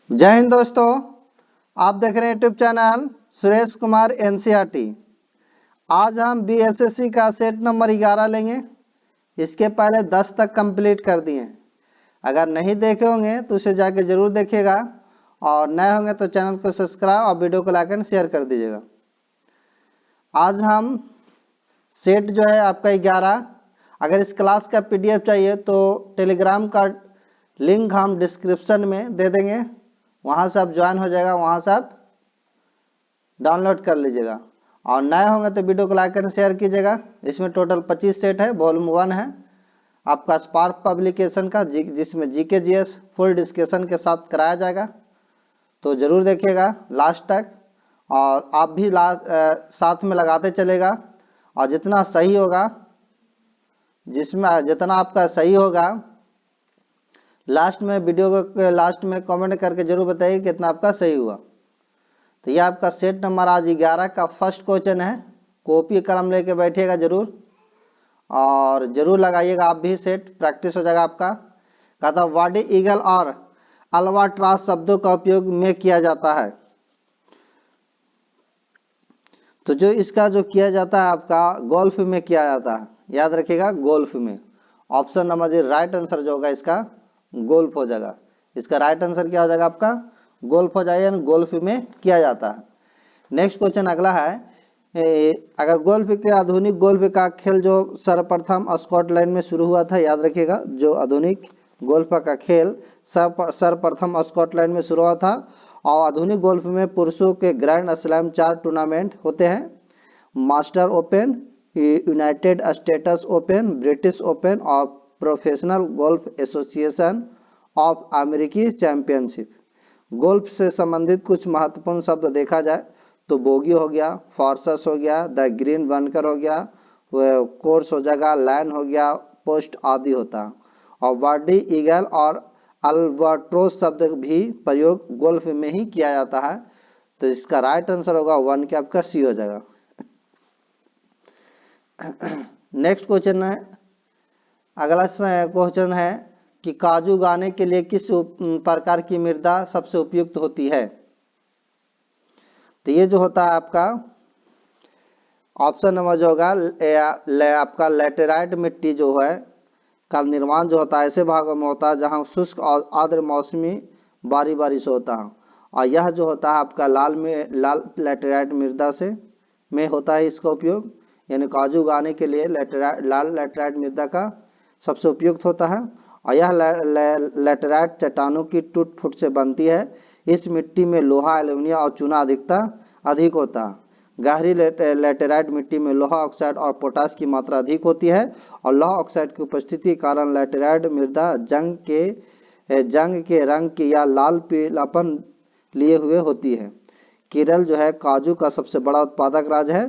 जय हिंद दोस्तों, आप देख रहे हैं YouTube channel Suresh Kumar NCERT. आज हम बीएसएससी का सेट नंबर 11 लेंगे। इसके पहले 10 तक कंप्लीट कर दिए हैं। अगर नहीं देखे होंगे तो उसे जाके जरूर देखिएगा और नए होंगे तो चैनल को सब्सक्राइब और वीडियो को लाइक एंड शेयर कर दीजिएगा। आज हम सेट जो है आपका 11, अगर इस क्लास का पीडीएफ चाहिए तो टेलीग्राम का लिंक हम डिस्क्रिप्शन में दे देंगे, वहाँ से आप ज्वाइन हो जाएगा, वहाँ से आप डाउनलोड कर लीजिएगा। और नए होंगे तो वीडियो को लाइक करके शेयर कीजिएगा। इसमें टोटल 25 सेट है, वॉल्यूम 1 है आपका स्पार्क पब्लिकेशन का, जिसमें जीके जीएस फुल डिस्कशन के साथ कराया जाएगा। तो ज़रूर देखिएगा लास्ट तक और आप भी साथ में लगाते चलेगा। और जितना सही होगा, जितना आपका सही होगा, लास्ट में वीडियो के लास्ट में कमेंट करके जरूर बताइए कितना आपका सही हुआ। तो ये आपका सेट नंबर आज 11 का फर्स्ट क्वेश्चन है। कॉपी कलम लेके बैठिएगा जरूर और जरूर लगाइएगा, आप भी सेट प्रैक्टिस हो जाएगा आपका। कहता वाडी ईगल और अल्बाट्रॉस शब्दों का उपयोग में किया जाता है। तो जो इसका जो किया जाता है आपका गोल्फ में किया जाता है, याद रखिएगा गोल्फ में। ऑप्शन नंबर जी राइट आंसर जो होगा इसका गोल्फ हो जाएगा। इसका राइट आंसर क्या हो जाएगा आपका गोल्फ हो जाएगा, गोल्फ में किया जाता है। नेक्स्ट क्वेश्चन अगला है, अगर गोल्फ के आधुनिक गोल्फ का खेल जो सर्वप्रथम स्कॉटलैंड में शुरू हुआ था, याद रखिएगा जो आधुनिक गोल्फ का खेल सर्वप्रथम स्कॉटलैंड में शुरू हुआ था। और आधुनिक गोल्फ में पुरुषों के ग्रैंड स्लैम 4 टूर्नामेंट होते हैं, master open, United states open, British open और प्रोफेशनल गोल्फ एसोसिएशन ऑफ अमेरिकी चैंपियनशिप। गोल्फ से संबंधित कुछ महत्वपूर्ण शब्द देखा जाए तो बोगी हो गया, फॉर्सस हो गया, द ग्रीन बनकर हो गया, कोर्स हो जाएगा, लाइन हो गया, पोस्ट आदि होता है। और वाडी ईगल और अल्बाट्रोस शब्द भी प्रयोग गोल्फ में ही किया जाता है। तो इसका राइट आंसर होगा 1 के आपका सी हो जाएगा। नेक्स्ट क्वेश्चन है, अगला क्वेश्चन है कि काजू उगाने के लिए किस प्रकार की मृदा सबसे उपयुक्त होती है। तो ये जो होता है आपका ऑप्शन नंबर जो होगा आपका लैटेराइट मिट्टी जो है का निर्माण जो होता है ऐसे भागों में होता है जहां शुष्क और आर्द्र मौसमी बारी बारी से होता है। और यह जो होता है आपका लाल लैटेराइट मृदा से में होता है इसका उपयोग, यानी काजू उगाने के लिए लाल लैटेराइट मृदा का सबसे उपयुक्त होता है। और यह लैटेराइट चट्टानों की टूट फूट से बनती है। इस मिट्टी में लोहा, एल्यूमिनियम और चूना अधिक होता है। गहरी लैटेराइट मिट्टी में लोहा ऑक्साइड और पोटास की मात्रा अधिक होती है और लोहा ऑक्साइड की उपस्थिति के कारण लैटेराइट मृदा जंग के रंग की या लाल पीलापन लिए हुए होती है। केरल जो है काजू का सबसे बड़ा उत्पादक राज्य है।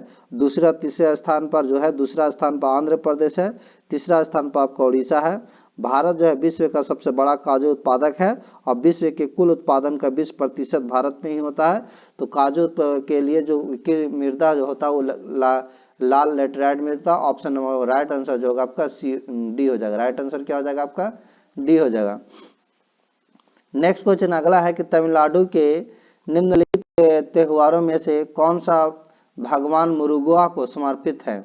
तीसरे स्थान पर जो है, दूसरा स्थान पर आंध्र प्रदेश है, तीसरा स्थान पर आपका उड़ीसा है। भारत जो है विश्व का सबसे बड़ा काजू उत्पादक है और विश्व के कुल उत्पादन का 20% भारत में ही होता है। तो काजू के लिए जो मृदा जो होता है वो लाल लैटेराइट मृदा। ऑप्शन नंबर राइट आंसर जो होगा आपका डी हो जाएगा। राइट आंसर क्या हो जाएगा आपका डी हो जाएगा। नेक्स्ट क्वेश्चन अगला है कि तमिलनाडु के निम्नलिखित त्योहारों में से कौन सा भगवान मुरुगुआ को समर्पित है।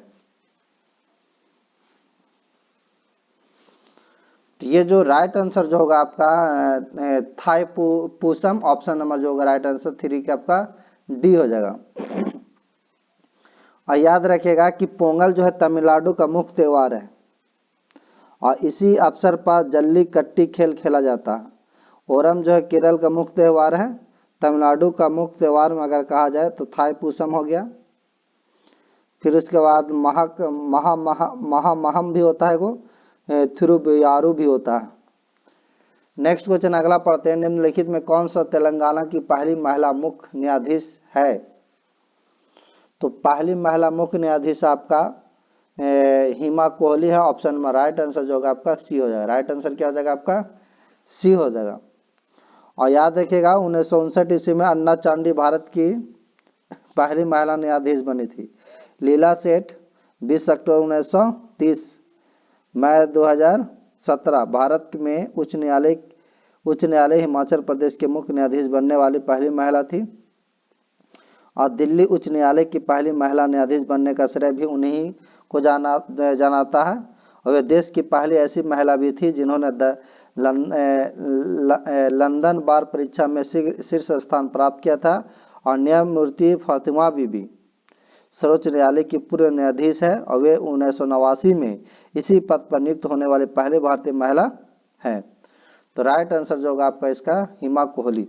तो ये जो राइट आंसर जो होगा आपका थाई पूसम, ऑप्शन नंबर जो होगा राइट आंसर 3 का आपका डी हो जाएगा। और याद रखिएगा कि पोंगल जो है तमिलनाडु का मुख्य त्योहार है और इसी अवसर पर जल्लीकट्टी खेल खेला जाता है। ओरम जो है केरल का मुख्य त्योहार है। तमिलनाडु का मुख्य त्योहार में अगर कहा जाए तो थाई पूसम हो गया। फिर उसके बाद महामहम भी होता है, वो थिरुवयारू भी होता है। नेक्स्ट क्वेश्चन अगला पढ़ते हैं, निम्नलिखित में कौन सा तेलंगाना की पहली महिला मुख्य न्यायाधीश है। तो पहली महिला मुख्य न्यायाधीश आपका हिमा कोहली है। ऑप्शन में राइट आंसर जो होगा आपका सी हो जाएगा। राइट आंसर क्या हो जाएगा आपका सी हो जाएगा। और याद रखिएगा 1959 ईस्वी में अन्ना चांडी भारत की पहली महिला न्यायाधीश बनी थी। लीला सेठ 20 अक्टूबर 1930, मई 2017 भारत में उच्च न्यायालय उच्च न्यायालय हिमाचल प्रदेश के मुख्य न्यायाधीश बनने वाली पहली महिला थी। और दिल्ली उच्च न्यायालय की पहली महिला न्यायाधीश बनने का श्रेय भी उन्हीं को जानाता है। और वे देश की पहली ऐसी महिला भी थी जिन्होंने लंदन बार परीक्षा में शीर्ष स्थान प्राप्त किया था। और न्यायमूर्ति फातिमा बीबी सर्वोच्च न्यायालय की पूर्व न्यायाधीश है और वे 1989 में इसी पद पर नियुक्त होने वाली पहली भारतीय महिला है। तो राइट आंसर जो होगा आपका इसका हिमा कोहली।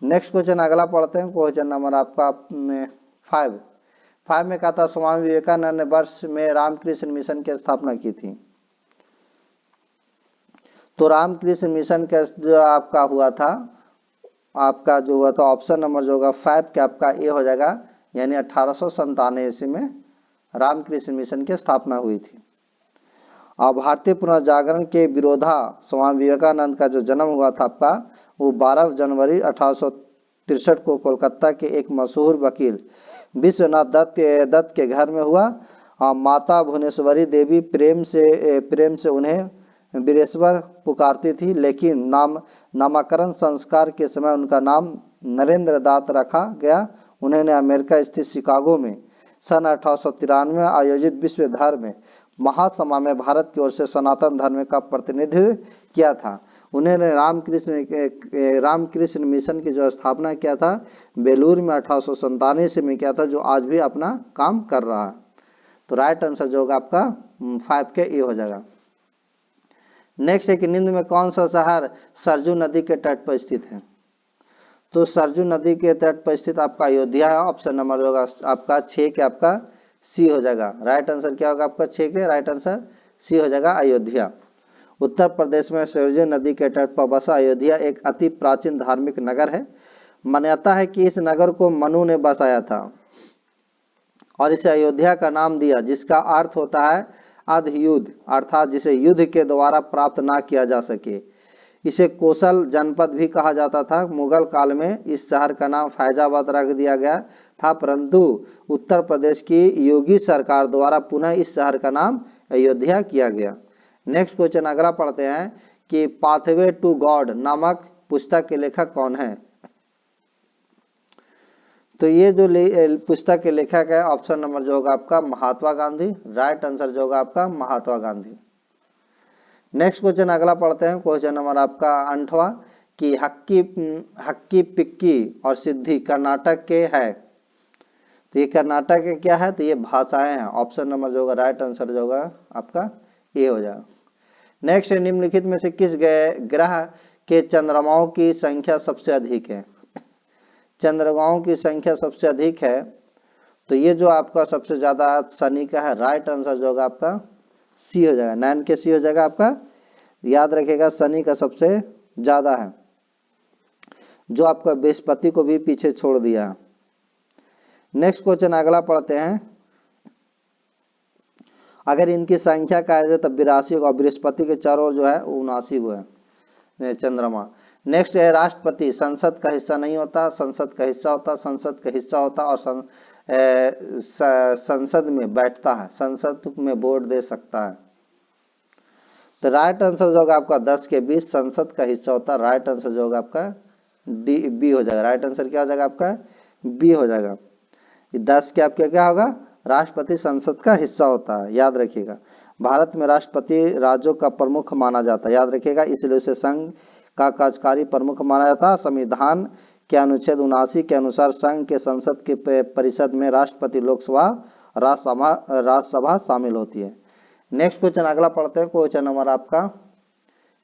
नेक्स्ट क्वेश्चन अगला पढ़ते हैं, क्वेश्चन नंबर आपका 5 में कहा था स्वामी विवेकानंद ने वर्ष में रामकृष्ण मिशन की स्थापना की थी। तो रामकृष्ण मिशन का जो आपका हुआ था, आपका जो हुआ था ऑप्शन नंबर जो होगा 5 के आपका ए हो जाएगा, यानी 1897 ईस्वी में रामकृष्ण मिशन की स्थापना हुई थी। और भारतीय पुनर्जागरण के विरोधा स्वामी विवेकानंद का जो जन्म हुआ था आपका वो 12 जनवरी 1863 को कोलकाता के एक मशहूर वकील विश्वनाथ दत्त के घर में हुआ। माता भुवनेश्वरी देवी प्रेम से उन्हें वीरेश्वर पुकारती थी, लेकिन नामकरण संस्कार के समय उनका नाम नरेंद्र दत्त रखा गया। उन्होंने अमेरिका स्थित शिकागो में सन 1893 में आयोजित विश्व धर्म महासभा में भारत की ओर से सनातन धर्म का प्रतिनिधित्व किया था। उन्होंने रामकृष्ण मिशन की जो स्थापना किया था बेलूर में 1897 में किया था, जो आज भी अपना काम कर रहा है। तो राइट आंसर जो होगा आपका 5 के ए हो जाएगा। नेक्स्ट है कि निम्न में कौन सा शहर सरजू नदी के तट पर स्थित है। तो सरजू नदी के तट पर स्थित आपका अयोध्या है। ऑप्शन नंबर होगा आपका 6 के आपका सी हो जाएगा। राइट आंसर क्या होगा आपका 6 के राइट आंसर सी हो जाएगा अयोध्या। उत्तर प्रदेश में सरजू नदी के तट पर बसा अयोध्या एक अति प्राचीन धार्मिक नगर है। मान्यता है कि इस नगर को मनु ने बसाया था और इसे अयोध्या का नाम दिया, जिसका अर्थ होता है अधयुद्ध, अर्थात जिसे युद्ध के द्वारा प्राप्त ना किया जा सके। इसे कोसल जनपद भी कहा जाता था। मुगल काल में इस शहर का नाम फैजाबाद रख दिया गया था, परंतु उत्तर प्रदेश की योगी सरकार द्वारा पुनः इस शहर का नाम अयोध्या किया गया। नेक्स्ट क्वेश्चन अगला पढ़ते हैं कि पाथवे टू गॉड नामक पुस्तक के लेखक कौन है। तो ये जो पुस्तक के लेखक है ऑप्शन नंबर जो होगा आपका महात्मा गांधी। राइट आंसर जो होगा आपका महात्मा गांधी। नेक्स्ट क्वेश्चन अगला पढ़ते हैं, क्वेश्चन नंबर आपका 8वां कि हक्की पिक्की और सिद्धि कर्नाटक के है। तो ये कर्नाटक के क्या है, तो ये भाषाएं हैं। ऑप्शन नंबर जो होगा राइट आंसर जो होगा आपका ये हो जाएगा। नेक्स्ट है निम्नलिखित में से किस ग्रह के चंद्रमाओं की संख्या सबसे अधिक है। चंद्रमाओं की संख्या सबसे अधिक है, तो ये जो आपका सबसे ज्यादा शनि का है। राइट आंसर जो होगा आपका सी हो जाएगा, 9 के सी हो जाएगा आपका। याद रखिएगा शनि का सबसे ज्यादा है, जो आपका बृहस्पति को भी पीछे छोड़ दिया। नेक्स्ट क्वेश्चन अगला पढ़ते हैं, अगर इनकी संख्या का है तब 82 और बृहस्पति के चारों ओर जो है 79 को है चंद्रमा। नेक्स्ट है राष्ट्रपति संसद का हिस्सा नहीं होता, संसद का हिस्सा होता, संसद का हिस्सा होता और संसद में बैठता है, संसद में वोट दे सकता है। तो राइट आंसर जो होगा आपका 10 के 20 संसद का हिस्सा होता है। राइट आंसर जो होगा आपका बी हो जाएगा। राइट आंसर क्या हो जाएगा आपका बी हो जाएगा। 10 के आपका क्या होगा राष्ट्रपति संसद का हिस्सा होता है। याद रखिएगा भारत में राष्ट्रपति राज्यों का प्रमुख माना जाता है। याद रखिएगा इसलिए उसे संघ का कार्यकारी प्रमुख माना जाता है। संविधान के अनुच्छेद 79 के अनुसार संघ के संसद के परिषद में राष्ट्रपति, लोकसभा, राज्यसभा शामिल होती है। नेक्स्ट क्वेश्चन अगला पढ़ते हैं, क्वेश्चन नंबर आपका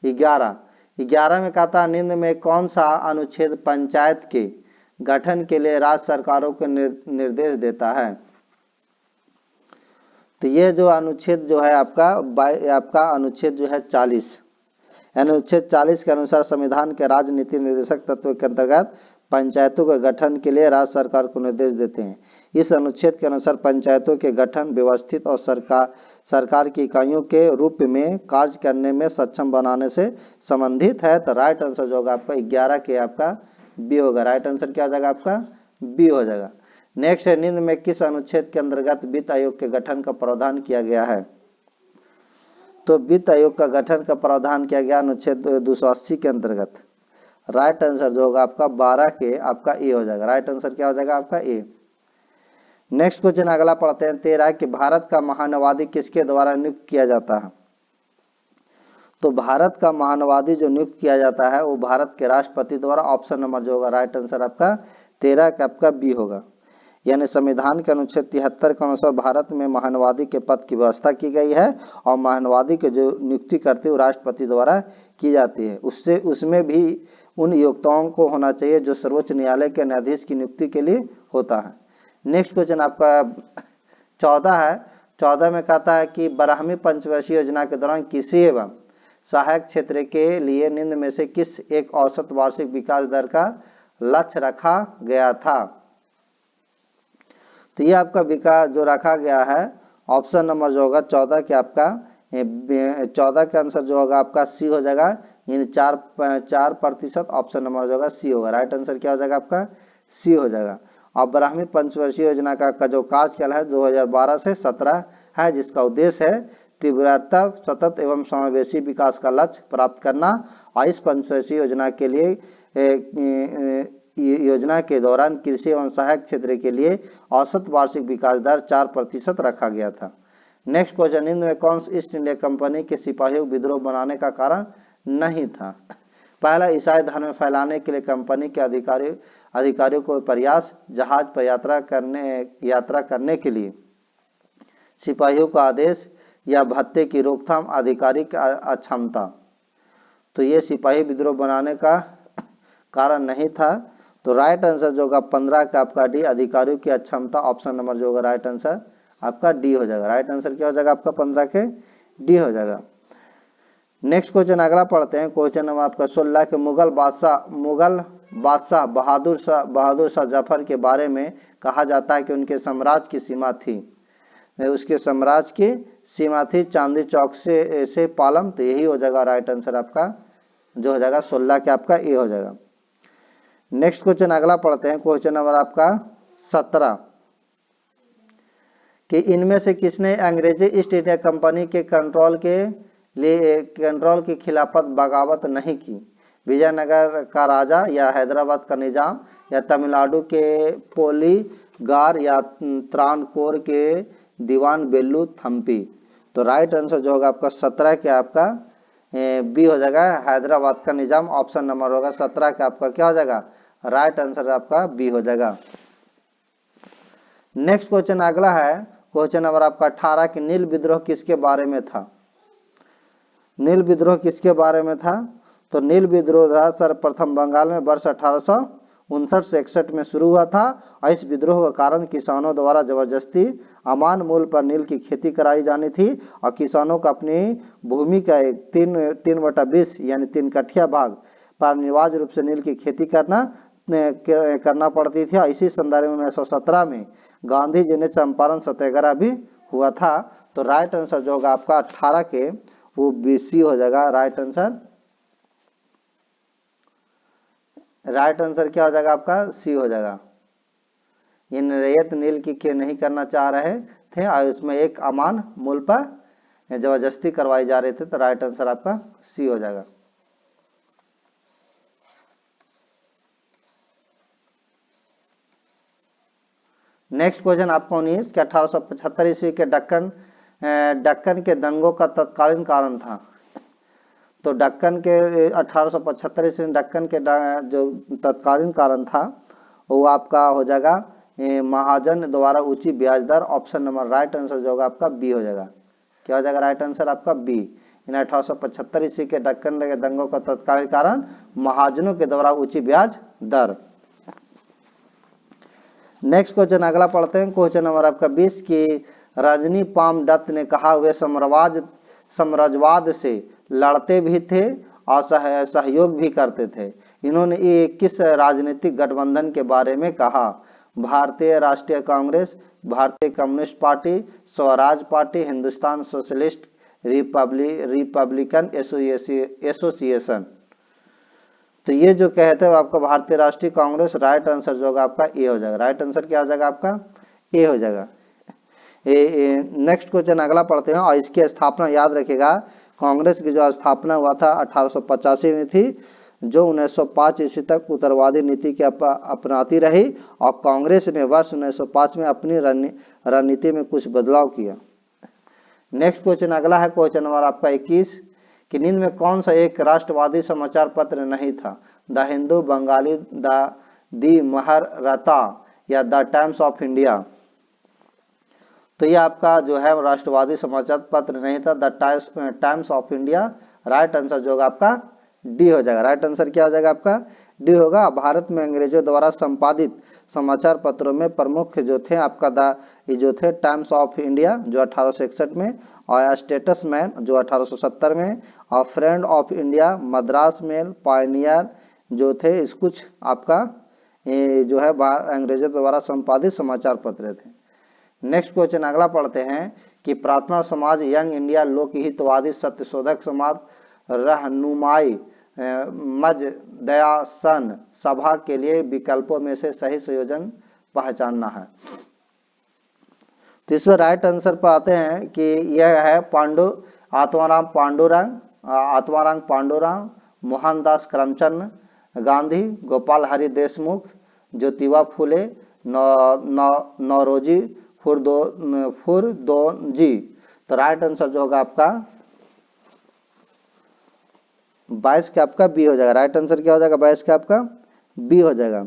11 में कहा था निम्न में कौन सा अनुच्छेद पंचायत के गठन के लिए राज्य सरकारों को निर्देश देता है। तो ये जो अनुच्छेद जो है आपका अनुच्छेद जो है 40, अनुच्छेद 40 के अनुसार संविधान के राजनीति निर्देशक तत्व के अंतर्गत पंचायतों के गठन के लिए राज्य सरकार को निर्देश देते हैं। इस अनुच्छेद के अनुसार पंचायतों के गठन व्यवस्थित और सरकार की इकाइयों के रूप में कार्य करने में सक्षम बनाने से संबंधित है। तो राइट आंसर जो होगा आपका 11 के आपका बी होगा। राइट आंसर क्या हो जाएगा आपका बी हो जाएगा। नेक्स्ट है निम्न में किस अनुच्छेद के अंतर्गत वित्त आयोग के गठन का प्रावधान किया गया है। तो वित्त आयोग का गठन का प्रावधान किया गया अनुच्छेद 280 के अंतर्गत। राइट आंसर जो होगा आपका 12 के आपका ए हो जाएगा। राइट आंसर क्या हो जाएगा आपका ए। नेक्स्ट क्वेश्चन अगला पढ़ते हैं 13 कि भारत का महानवादी किसके द्वारा नियुक्त किया जाता है। तो भारत का महानवादी जो नियुक्त किया जाता है वो भारत के राष्ट्रपति द्वारा। ऑप्शन नंबर जो होगा राइट आंसर आपका 13 का आपका बी होगा। यानी संविधान के अनुच्छेद 73 के अनुसार भारत में महानवादी के पद की व्यवस्था की गई है और महानवादी के जो नियुक्ति करते हैं वो राष्ट्रपति द्वारा की जाती है। उससे उसमें भी उन योग्यताओं को होना चाहिए जो सर्वोच्च न्यायालय के न्यायाधीश की नियुक्ति के लिए होता है। नेक्स्ट क्वेश्चन आपका 14 है। 14 में कहता है कि 12वीं पंचवर्षीय योजना के दौरान कृषि एवं सहायक क्षेत्र के लिए निम्न में से किस एक औसत वार्षिक विकास दर का लक्ष्य रखा गया था। तो ये आपका विकास जो रखा गया है ऑप्शन नंबर जो होगा 14 के आपका 14 का आंसर जो होगा आपका सी हो जाएगा, यानी 4%। ऑप्शन नंबर जो होगा सी होगा। राइट आंसर क्या हो जाएगा आपका सी हो जाएगा। और 12वीं पंचवर्षीय योजना का जो कार्यकाल है 2012 से 17 है, जिसका उद्देश्य है तीव्रता सतत एवं समावेशी विकास का लक्ष्य प्राप्त करना। और इस पंचवर्षीय योजना के लिए योजना के दौरान कृषि एवं सहायक क्षेत्र के लिए औसत वार्षिक विकास दर 4% रखा गया था। नेक्स्ट क्वेश्चन, निम्न में कौन ईस्ट इंडिया कंपनी के सिपाहियों विद्रोह बनाने का कारण नहीं था। पहला, ईसाई धर्म फैलाने के लिए कंपनी के अधिकारियों को प्रयास, जहाज पर यात्रा करने के लिए सिपाहियों का आदेश या भत्ते की रोकथाम, अधिकारी की अक्षमता। तो ये सिपाही विद्रोह बनाने का कारण नहीं था। तो राइट आंसर जो होगा 15 का आपका डी, अधिकारियों की अक्षमता। ऑप्शन नंबर जो होगा राइट आंसर आपका डी हो जाएगा। राइट आंसर क्या हो जाएगा आपका 15 के डी हो जाएगा। नेक्स्ट क्वेश्चन अगला पढ़ते हैं। क्वेश्चन नंबर आपका 16 के मुगल बादशाह बहादुर शाह जफर के बारे में कहा जाता है कि उनके साम्राज्य की सीमा थी। उसके साम्राज्य की सीमा थी चांदी चौक से पालम। तो यही हो जाएगा राइट आंसर आपका जो हो जाएगा 16 के आपका ए हो जाएगा। नेक्स्ट क्वेश्चन अगला पढ़ते हैं। क्वेश्चन नंबर आपका 17 कि इनमें से किसने अंग्रेजी ईस्ट इंडिया कंपनी के कंट्रोल के खिलाफ बगावत नहीं की। विजयनगर का राजा या हैदराबाद का निजाम या तमिलनाडु के पोलीगार या त्रावणकोर के दीवान बेल्लू थम्पी। तो राइट आंसर जो होगा आपका 17 के आपका बी हो जाएगा, हैदराबाद का निजाम। ऑप्शन नंबर होगा 17 का आपका क्या हो जाएगा राइट आंसर आपका बी हो जाएगा। नेक्स्ट क्वेश्चन अगला है क्वेश्चन नंबर आपका 18 कि नील विद्रोह किसके बारे में था। नील विद्रोह किसके बारे में था। तो नील विद्रोह सर्वप्रथम बंगाल में वर्ष 1859 से 61 में शुरू हुआ था। और इस विद्रोह का कारण किसानों द्वारा जबरदस्ती अमान मूल पर नील की खेती कराई जानी थी और किसानों को अपनी भूमि का 3/20 यानी 3 कठिया भाग पर अनिवार्य रूप से नील की खेती करना पड़ती थी। इसी संदर्भ में 1917 में गांधी जी ने चंपारण सत्याग्रह भी हुआ था। तो राइट आंसर जो होगा आपका 18 के वो बीसी हो जाएगा। राइट आंसर क्या हो जाएगा आपका सी हो जाएगा। ये रैयत नील की नहीं करना चाह रहे थे और उसमें एक अमान मूल पर जबरदस्ती करवाई जा रही थी। तो राइट आंसर आपका सी हो जाएगा। नेक्स्ट क्वेश्चन आपको 19 के 1875 ईस्वी के दक्कन के दंगों का तत्कालीन कारण था। तो दक्कन के 1875 ईस्वी में दक्कन के जो तत्कालीन कारण था वो आपका हो जाएगा महाजन द्वारा ऊंची ब्याज दर। ऑप्शन नंबर राइट आंसर जो होगा आपका बी हो जाएगा। क्या हो जाएगा राइट आंसर आपका बी। इन 1875 ईस्वी के दक्कन के दंगों का तत्कालीन कारण महाजनों के द्वारा ऊंची ब्याज दर। नेक्स्ट क्वेश्चन अगला पढ़ते हैं। क्वेश्चन नंबर आपका 20 की रजनी पाम दत्त ने कहा हुए साम्राज्यवाद से लड़ते भी थे और सहयोग भी करते थे। इन्होंने ये किस राजनीतिक गठबंधन के बारे में कहा। भारतीय राष्ट्रीय कांग्रेस, भारतीय communist party, Swaraj party, Hindustan socialist Republican association. तो ये जो कहते हैं आपका भारतीय राष्ट्रीय कांग्रेस। राइट आंसर जो होगा आपका ए हो जाएगा। राइट आंसर क्या हो जाएगा आपका ए हो जाएगा। नेक्स्ट क्वेश्चन अगला पढ़ते हैं। और इसकी स्थापना याद रखिएगा, कांग्रेस की जो स्थापना हुआ था 1885 में थी, जो 1905 ईस्वी तक उत्तरवादी नीति की अपनाती रही, और कांग्रेस ने वर्ष 1905 में अपनी रणनीति में कुछ बदलाव किया। नेक्स्ट क्वेश्चन अगला है क्वेश्चन नंबर आपका 21 कि निम्न में कौन सा एक राष्ट्रवादी समाचार पत्र नहीं था? द हिंदू, बंगाली, दी महारता या द टाइम्स ऑफ इंडिया? तो ये आपका जो है राष्ट्रवादी समाचार पत्र नहीं था, the times of India. Right answer जो होगा आपका डी हो जाएगा। राइट आंसर क्या हो जाएगा आपका? डी होगा। भारत में अंग्रेजों द्वारा संपादित समाचार पत्रों में प्रमुख जो थे आपका ये जो थे टाइम्स ऑफ इंडिया जो 1861 में, और स्टेट्समैन जो 1870 में, और friend of India, Madras Mail, Pioneer जो थे, इस कुछ आपका ये जो है अंग्रेजों द्वारा संपादित समाचार पत्र थे। नेक्स्ट क्वेश्चन अगला पढ़ते हैं कि प्रार्थना समाज, यंग इंडिया, लोकहितवादी, सत्यशोधक समाज, रहनुमाई, मजदयासन सभा के लिए विकल्पों में से सही संयोजन पहचानना है। तो इसमें राइट आंसर पर आते हैं कि यह है आत्माराम पांडुरंग, मोहनदास करमचंद गांधी, गोपाल हरि देशमुख, ज्योतिबा फुले, नौरोजी फुरदोंजी। तो राइट आंसर जो होगा आपका 22 का आपका बी हो जाएगा। राइट आंसर क्या हो जाएगा? 22 का आपका बी हो जाएगा।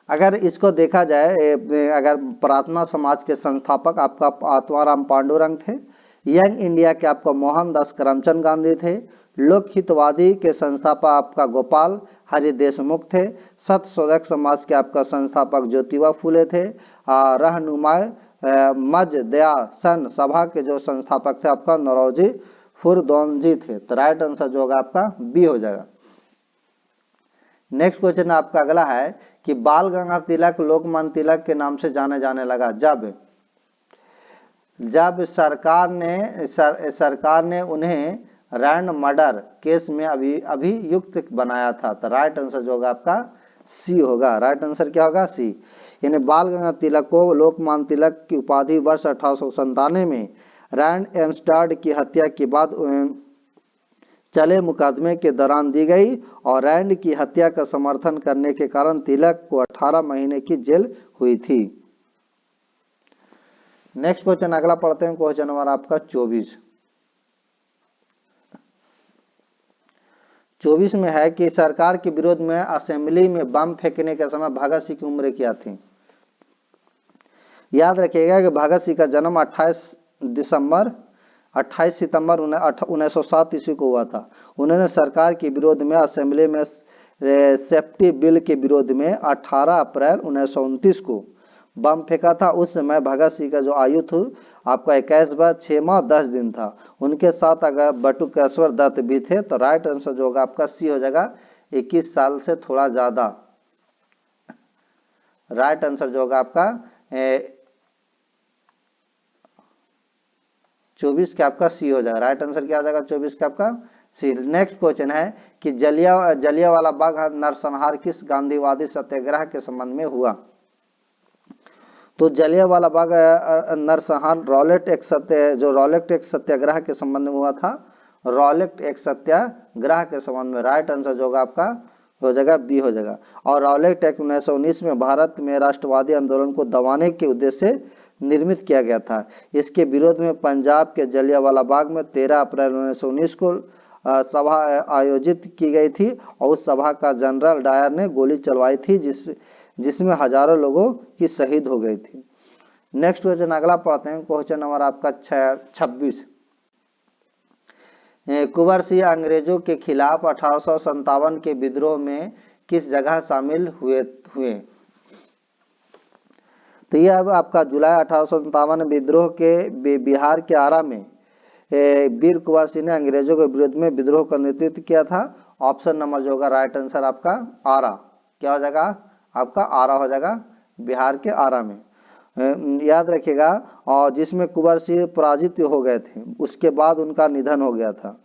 अगर इसको देखा जाए, अगर प्रार्थना समाज के संस्थापक आपका आत्माराम पांडुरंग थे, यंग इंडिया के आपका मोहनदास करमचंद गांधी थे, लोकहितवादी के संस्थापक आपका गोपाल हरि देशमुख थे, सत्यशोधक समाज के आपका संस्थापक ज्योतिबा फुले थे, रहनुमाई मजदयासन सभा के जो संस्थापक थे आपका नौरोजी फुरदोंजी थे। तो राइट आंसर जो होगा आपका बी हो जाएगा। नेक्स्ट क्वेश्चन आपका अगला है कि बाल गंगाधर तिलक लोकमान्य तिलक के नाम से जाने जाने लगा जब सरकार ने उन्हें रैंड मर्डर केस में अभियुक्त बनाया था। तो राइट आंसर जो होगा आपका सी होगा। राइट आंसर क्या होगा? सी। यानी बाल गंगाधर तिलक को लोकमान्य तिलक की उपाधि वर्ष 1897 में रैंड एम्स्टर्ड की हत्या के बाद चले मुकदमे के दौरान दी गई, और रैंड की हत्या का समर्थन करने के कारण तिलक को 18 महीने की जेल हुई थी। नेक्स्ट क्वेश्चन अगला पढ़ते हैं, क्वेश्चन नंबर आपका 24 में है कि सरकार के विरोध में असेंबली में बम फेंकने के समय भगत सिंह की उम्र क्या थी? याद रखिएगा कि भगत सिंह का जन्म 28 सितंबर 1907 ईस्वी को हुआ था। उन्होंने सरकार के विरोध में असेंबली में सेफ्टी बिल के विरोध में 18 अप्रैल 1929 को बम फेंका था। उस समय भगत सिंह का जो आयु था आपका 21 वर्ष 6 माह 10 दिन था। उनके साथ अगर बटुकेश्वर दत्त भी थे। तो राइट आंसर जो होगा आपका सी हो जाएगा, 21 साल से थोड़ा ज्यादा। राइट आंसर जो होगा आपका 24 का आपका सी हो जाएगा। राइट आंसर क्या हो जाएगा? 24 का आपका सी। नेक्स्ट क्वेश्चन है कि जलियांवाला बाग नरसंहार किस गांधीवादी सत्याग्रह के संबंध में हुआ? तो जलियांवाला बाग नरसंहार रॉलेट एक सत्याग्रह के संबंध में हुआ था। रॉलेट एक सत्याग्रह के संबंध में। राइट आंसर जो होगा आपका हो जाएगा बी हो जाएगा। और रॉलेट एक्ट 1919 में भारत में राष्ट्रवादी आंदोलन को दबाने के उद्देश्य से निर्मित किया गया था। इसके विरोध में पंजाब के जलियांवाला बाग में 13 अप्रैल 1919 को सभा आयोजित की गई थी, और उस सभा का जनरल डायर ने गोली चलवाई थी, जिसमें हजारों लोगों की शहीद हो गई थी। नेक्स्ट क्वेश्चन अगला पढ़ते हैं, क्वेश्चन नंबर आपका 26। कुंवर सिंह अंग्रेजों के खिलाफ 1857 के विद्रोह में किस जगह शामिल हुए? तो यह अब आपका जुलाई 1857 विद्रोह के बिहार के आरा में वीर कुंवर सिंह ने अंग्रेजों के विरुद्ध में विद्रोह का नेतृत्व किया था। ऑप्शन नंबर जो होगा राइट आंसर आपका आरा। क्या हो जाएगा? आपका आरा हो जाएगा, बिहार के आरा में। याद रखिएगा। और जिसमें कुंवर सिंह पराजित हो गए थे, उसके बाद उनका निधन हो गया था।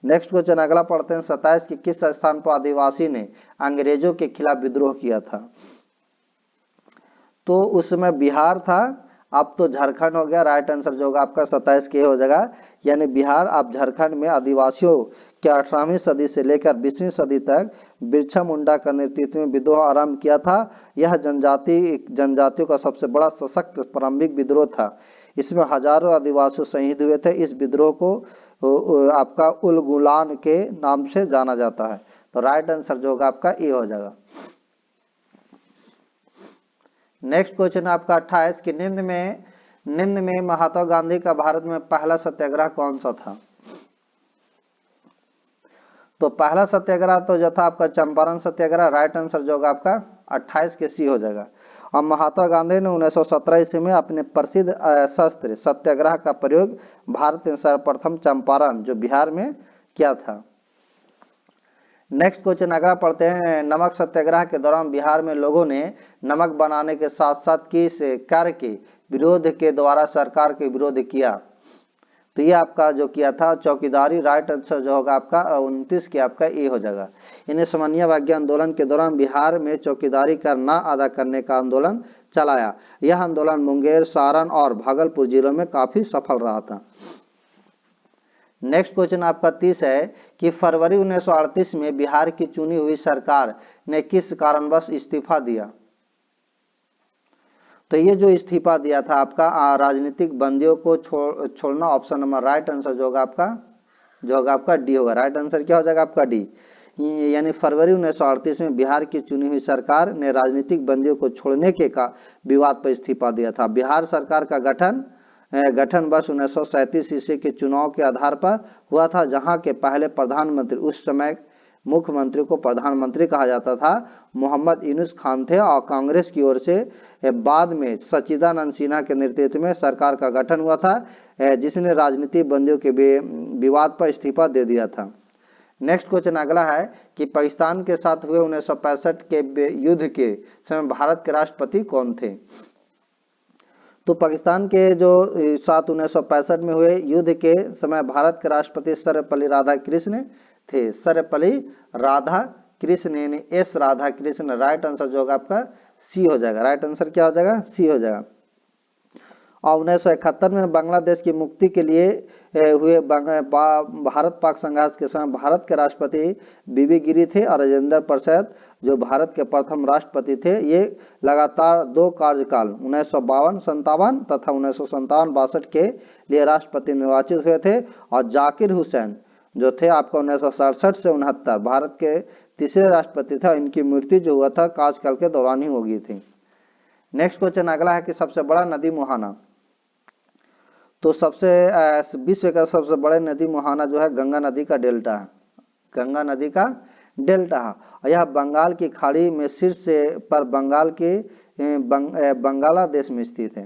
नेक्स्ट क्वेश्चन अगला पढ़ते हैं, 27 के किस स्थान पर आदिवासी ने अंग्रेजों के खिलाफ विद्रोह किया था? तो उस समय बिहार था, अब तो झारखंड हो गया, राइट आंसर जो होगा आपका 27 के हो जाएगा, यानी बिहार। अब झारखंड में आदिवासियों के 18वीं सदी से लेकर 20वीं सदी तक बिरसा मुंडा का नेतृत्व में विद्रोह आरंभ किया था। यह जनजातियों का सबसे बड़ा सशक्त प्रारंभिक विद्रोह था। इसमें हजारों आदिवासी शहीद हुए थे। इस विद्रोह को आपका उलगुलान के नाम से जाना जाता है। तो राइट आंसर जो होगा आपका ए हो जाएगा। नेक्स्ट क्वेश्चन आपका 28 कि निम्न में महात्मा गांधी का भारत में पहला सत्याग्रह कौन सा था? तो पहला सत्याग्रह तो जो था आपका चंपारण सत्याग्रह। राइट आंसर जो होगा आपका 28 के सी हो जाएगा। और महात्मा गांधी ने 1917 ईस्वी में अपने प्रसिद्ध शस्त्र सत्याग्रह का प्रयोग भारत में सर्वप्रथम चंपारण जो बिहार में किया था। नेक्स्ट क्वेश्चन अगला पढ़ते हैं। नमक सत्याग्रह के दौरान बिहार में लोगों ने नमक बनाने के साथ साथ किस कार्य के विरोध के द्वारा सरकार के विरोध किया? तो ये आपका जो किया था चौकीदारी। राइट आंसर जो होगा आपका 29 के आपका ए हो जाएगा। इन्हें सामान्य भाग्य आंदोलन के दौरान बिहार में चौकीदारी कर ना अदा करने का आंदोलन चलाया। यह आंदोलन मुंगेर, सारण और भागलपुर जिलों में काफी सफल रहा था। नेक्स्ट क्वेश्चन आपका 30 है कि फरवरी 1938 में बिहार की चुनी हुई सरकार ने किस कारणवश इस्तीफा दिया? तो ये जो इस्तीफा दिया था आपका राजनीतिक बंदियों को छोड़ना। ऑप्शन नंबर राइट आंसर जो होगा आपका डी होगा। राइट आंसर क्या हो जाएगा आपका डी। यानी फरवरी 1938 में बिहार की चुनी हुई सरकार ने राजनीतिक बंदियों को छोड़ने के का विवाद पर इस्तीफा दिया था। बिहार सरकार का गठन वर्ष 1937 ईस्वी के चुनाव के आधार पर हुआ था, जहां के पहले प्रधानमंत्री, उस समय मुख्यमंत्री को प्रधानमंत्री कहा जाता था, मोहम्मद यूनुस खान थे। और कांग्रेस की ओर से बाद में सच्चिदानंद सिन्हा के नेतृत्व में सरकार का गठन हुआ था, जिसने राजनीतिक बंदियों के विवाद पर इस्तीफा दे दिया था। नेक्स्ट क्वेश्चन अगला है कि पाकिस्तान के साथ हुए 1965 के युद्ध के समय भारत के राष्ट्रपति कौन थे? तो पाकिस्तान के जो साथ 1965 में हुए युद्ध के समय भारत के राष्ट्रपति सर्वपल्ली राधाकृष्ण थे। सर्वपल्ली राधाकृष्ण यानी एस राधाकृष्ण। राइट आंसर जो होगा आपका सी हो जाएगा। राइट आंसर क्या हो जाएगा? सी हो जाएगा। और 1971 में बांग्लादेश की मुक्ति के लिए हुए भारत पाक संघर्ष के समय भारत के राष्ट्रपति बीबी गिरी थे और राजेंद्र प्रसाद जो भारत के प्रथम राष्ट्रपति थे। ये लगातार 2 कार्यकाल 1952-57 तथा 1957-62 के लिए राष्ट्रपति निर्वाचित हुए थे। और जाकिर हुसैन जो थे आपका 1967 से 69 भारत के तीसरे राष्ट्रपति थे। इनकी मृत्यु जो हुआ था कार्यकाल के दौरान ही हो गई थी। नेक्स्ट क्वेश्चन अगला है कि सबसे बड़ा नदी मुहाना। तो विश्व का सबसे बड़ा नदी मुहाना जो है गंगा नदी का डेल्टा है। गंगा नदी का डेल्टा है। यह बंगाल की खाड़ी में शीर्ष पर बंगाल के बांग्लादेश में स्थित है।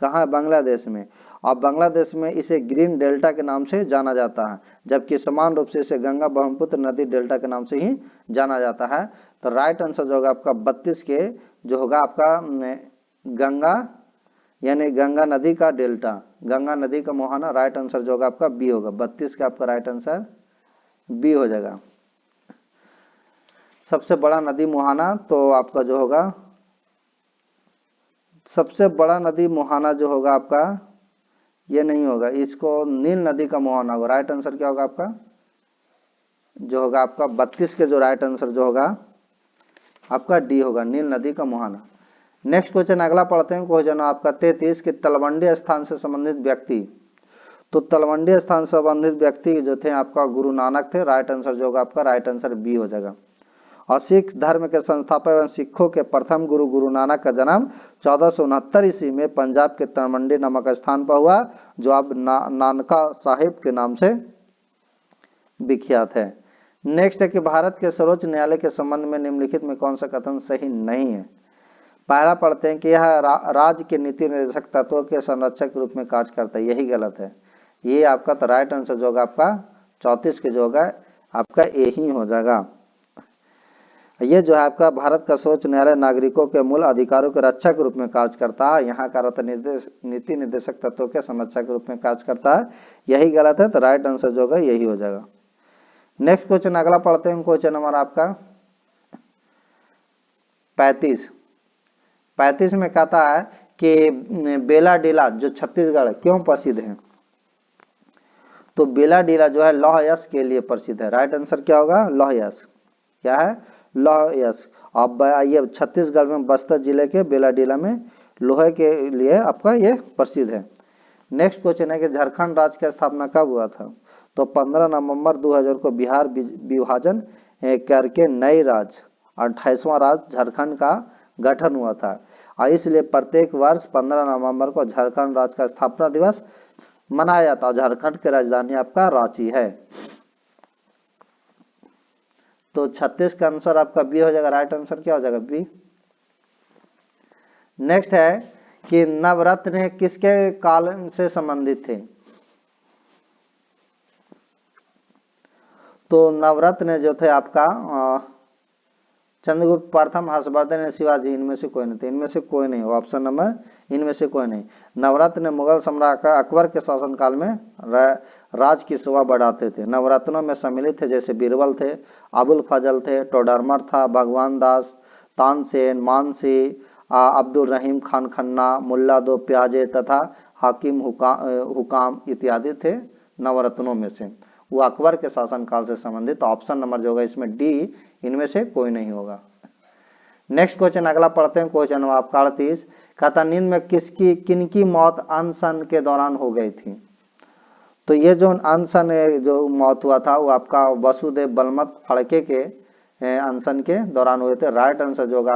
कहाँ है? बांग्लादेश में। और बांग्लादेश में इसे ग्रीन डेल्टा के नाम से जाना जाता है, जबकि समान रूप से इसे गंगा ब्रह्मपुत्र नदी डेल्टा के नाम से ही जाना जाता है। तो राइट आंसर जो होगा आपका 32 के जो होगा आपका गंगा यानी गंगा नदी का डेल्टा, गंगा नदी का मुहाना। राइट आंसर जो होगा आपका बी होगा। 32 का आपका राइट आंसर बी हो जाएगा। सबसे बड़ा नदी मुहाना तो आपका जो होगा सबसे बड़ा नदी मुहाना जो होगा आपका ये नहीं होगा, इसको नील नदी का मुहाना होगा। राइट आंसर क्या होगा आपका? जो होगा आपका 32 के जो राइट आंसर जो होगा आपका डी होगा, नील नदी का मुहाना। नेक्स्ट क्वेश्चन अगला पढ़ते हैं। क्वेश्चन आपका 33 कि तलवंडी स्थान से संबंधित व्यक्ति। तो तलवंडी स्थान से संबंधित व्यक्ति जो थे आपका गुरु नानक थे। राइट आंसर जो होगा आपका राइट आंसर बी हो जाएगा। और सिख धर्म के संस्थापक एवं सिखों के प्रथम गुरु नानक का जन्म 1469 ईस्वी में पंजाब के तलवंडी नामक स्थान पर हुआ, जो अब नानका साहिब के नाम से विख्यात है। नेक्स्ट है कि भारत के सर्वोच्च न्यायालय के संबंध में निम्नलिखित में कौन सा कथन सही नहीं है? पहला पढ़ते हैं कि यह राज्य के नीति निर्देशक तत्वों के संरक्षक के रूप में कार्य करता है। यही गलत है। ये आपका तो राइट आंसर जो होगा आपका 34 के जो होगा आपका ए ही हो जाएगा। ये जो है आपका भारत का सर्वोच्च न्यायालय नागरिकों के मूल अधिकारों के रक्षक के रूप में कार्य करता है। यहाँ का अर्थ नीति निर्देशक तत्वों के संरक्षक के रूप में कार्य करता है। यही गलत है, तो राइट आंसर जो होगा यही हो जाएगा। नेक्स्ट क्वेश्चन अगला पढ़ते हैं। क्वेश्चन नंबर आपका 35 में कहता है कि बेलाडीला जो छत्तीसगढ़ क्यों प्रसिद्ध है? तो बेलाडीला जो है लौह यश के लिए प्रसिद्ध है। राइट आंसर क्या होगा? लौह यश। क्या है? लौह यश। अब ये छत्तीसगढ़ में बस्तर जिले के बेलाडीला में लोहे के लिए आपका ये प्रसिद्ध है। नेक्स्ट क्वेश्चन है कि झारखंड राज्य की स्थापना कब हुआ था? तो 15 नवंबर 2000 को बिहार विभाजन करके नई राज्य 28वां राज्य झारखंड का गठन हुआ था और इसलिए प्रत्येक वर्ष 15 नवंबर को झारखंड राज्य का स्थापना दिवस मनाया जाता है। झारखंड की राजधानी आपका रांची है। तो 36 का आंसर आपका बी हो जाएगा। राइट आंसर क्या हो जाएगा? बी। नेक्स्ट है कि नवरत्न किसके काल से संबंधित थे? तो नवरत्न जो थे आपका चंद्रगुप्त प्रथम, हर्षवर्धन, शिवाजी, इनमें से कोई नहीं थे। इनमें से कोई नहीं, ऑप्शन नंबर इनमें से कोई नहीं। नवरत्न मुगल सम्राट अकबर के शासनकाल में राज की शोभा बढ़ाते थे। नवरत्नों में सम्मिलित थे जैसे बीरबल थे, अबुल फजल थे, टोडरमल था, भगवान दास, तानसेन, मानसी, अब्दुल रहीम खान खन्ना, मुल्ला दो प्याजे तथा हाकिम हुकाम इत्यादि थे नवरत्नों में से। वो अकबर के शासनकाल से संबंधित। ऑप्शन नंबर जो होगा इसमें डी, इनमें से कोई नहीं होगा। नेक्स्ट क्वेश्चन अगला पढ़ते हैं। क्वेश्चन नंबर आपका 38, कहता नींद में किनकी मौत अनशन के दौरान हो गई थी? तो ये जो अनशन जो मौत हुआ था वो आपका वसुदेव बलमत फड़के के अनशन के दौरान हुए थे। राइट आंसर जो होगा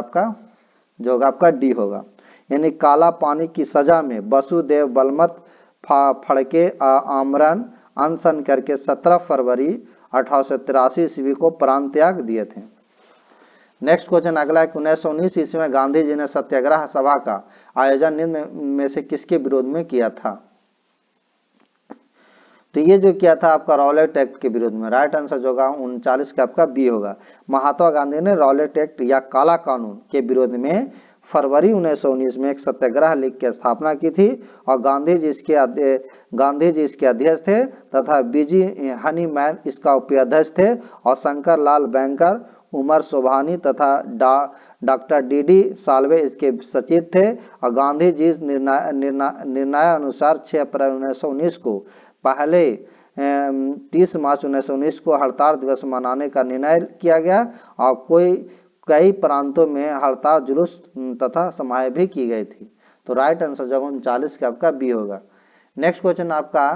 आपका डी होगा। यानी काला पानी की सजा में वसुदेव बलमत फड़के आमरण अनशन करके 17 फरवरी 1883 ईस्वी को प्राण त्याग दिए थे। नेक्स्ट क्वेश्चन अगला है 1919 ईस्वी में गांधी जी ने सत्याग्रह सभा का आयोजन निम्न में से किसके विरोध में किया था? तो ये जो किया था आपका रॉलेट एक्ट के विरोध में। राइट आंसर जो होगा 39 का आपका बी होगा। महात्मा गांधी ने रॉलेट एक्ट या काला कानून के विरोध में फरवरी 1919 में एक सत्याग्रह लीग की स्थापना की थी और गांधी जी इसके अध्यक्ष थे तथा बीजी हनीमैन इसका उपाध्यक्ष थे और शंकर लाल बैंकर, उमर सोभानी तथा डॉक्टर डी साल्वे इसके सचिव थे। और गांधी जी निर्णय अनुसार 6 अप्रैल 1919 को पहले 30 मार्च 1919 को हड़ताल दिवस मनाने का निर्णय किया गया और कई प्रांतों में हड़ताल जुलूस तथा समाएं भी की गई थी। तो राइट आंसर जो 39 का आपका बी होगा। नेक्स्ट क्वेश्चन आपका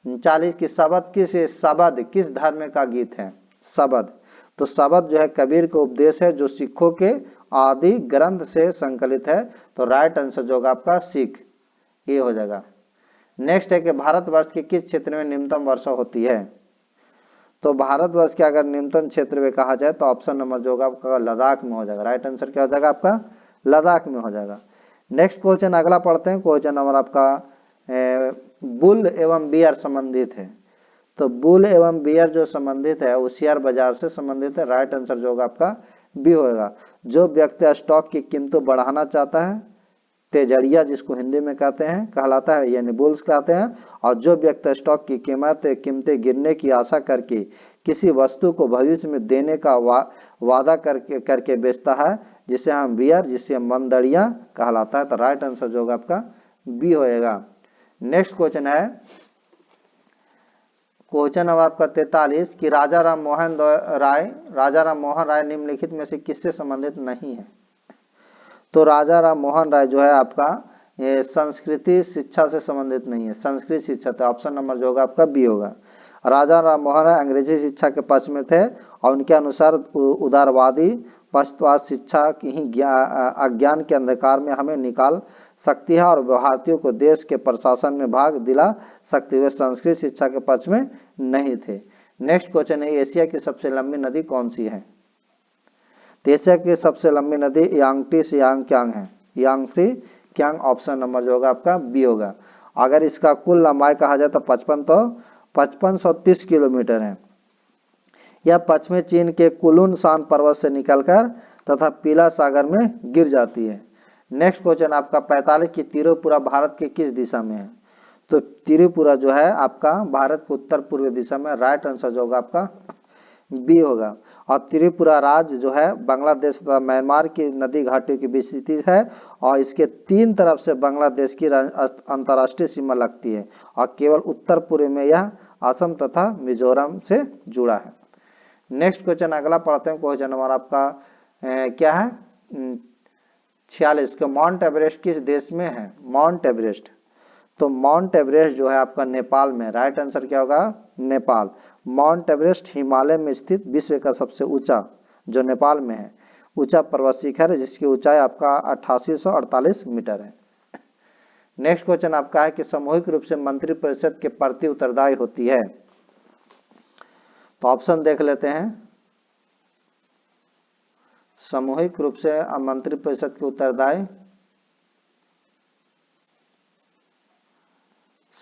40 की शबद किस धर्म का गीत है? शबद, तो शबद जो है कबीर का उपदेश है जो सिखों के आदि ग्रंथ से संकलित है। तो राइट आंसर जो होगा आपका सिख, ये हो जाएगा। नेक्स्ट है कि भारतवर्ष के किस क्षेत्र में न्यूनतम वर्षा होती है? तो भारतवर्ष के अगर न्यूनतम क्षेत्र में कहा जाए तो ऑप्शन नंबर जो होगा आपका लद्दाख में हो जाएगा। राइट आंसर क्या हो जाएगा आपका? लद्दाख में हो जाएगा। नेक्स्ट क्वेश्चन अगला पढ़ते हैं। क्वेश्चन नंबर आपका बुल एवं बियर संबंधित है। तो बुल एवं बियर जो संबंधित है वो शेयर बाजार से संबंधित है। राइट आंसर जो होगा आपका बी होगा। जो व्यक्ति स्टॉक की कीमतों बढ़ाना चाहता है तेजड़िया जिसको हिंदी में कहते हैं कहलाता है, यानी बुल्स कहते हैं। और जो व्यक्ति स्टॉक की कीमतें गिरने की आशा करके किसी वस्तु को भविष्य में देने का वादा करके बेचता है जिसे हम बियर, जिसे हम मंदड़िया कहलाता है। तो राइट आंसर जो होगा आपका बी होएगा। नेक्स्ट क्वेश्चन है क्वेश्चन नंबर आपका 43 कि राजा राम मोहन राय निम्नलिखित में से किससे संबंधित नहीं है? तो राजा राम मोहन राय जो है आपका ये संस्कृति शिक्षा से संबंधित नहीं है। संस्कृत शिक्षा, तो ऑप्शन नंबर जो होगा आपका बी होगा। राजा राम मोहन राय अंग्रेजी शिक्षा के पक्ष में थे और उनके अनुसार उदारवादी पश्चात शिक्षा की ही अज्ञान के अंधकार में हमें निकाल सकती है और भारतीयों को देश के प्रशासन में भाग दिला सकती है। संस्कृत शिक्षा के पक्ष में नहीं थे। नेक्स्ट क्वेश्चन है एशिया की सबसे लंबी नदी कौन सी है? एशिया की सबसे लंबी नदी यांगटी सियांग है। यांगटी क्यांग, ऑप्शन नंबर जो होगा आपका बी होगा। अगर इसका कुल लंबाई कहा जाए तो 5530 किलोमीटर है। यह पश्चिमी चीन के कुलुन शान पर्वत से निकलकर तथा पीला सागर में गिर जाती है। नेक्स्ट क्वेश्चन आपका 45 की त्रिपुरा भारत के किस दिशा में है? तो त्रिपुरा जो है आपका भारत के उत्तर पूर्व दिशा में। राइट आंसर जो होगा आपका बी होगा। और त्रिपुरा राज्य जो है बांग्लादेश तथा म्यांमार की नदी घाटियों के बीच स्थित है और इसके 3 तरफ से बांग्लादेश की अंतर्राष्ट्रीय सीमा लगती है और केवल उत्तर पूर्व में यह असम तथा मिजोरम से जुड़ा है। नेक्स्ट क्वेश्चन अगला पढ़ते हैं। क्वेश्चन नंबर आपका क्या है 46 का माउंट एवरेस्ट किस देश में है? माउंट एवरेस्ट, तो माउंट एवरेस्ट जो है आपका नेपाल में, राइट आंसर क्या होगा? नेपाल। माउंट एवरेस्ट हिमालय में स्थित विश्व का सबसे ऊंचा, जो नेपाल में है, ऊंचा पर्वत शिखर है जिसकी ऊंचाई आपका 8848 मीटर है। नेक्स्ट क्वेश्चन आपका है कि सामूहिक रूप से मंत्रिपरिषद के प्रति उत्तरदायी होती है। तो ऑप्शन देख लेते हैं। सामूहिक रूप से मंत्रिपरिषद के उत्तरदायी,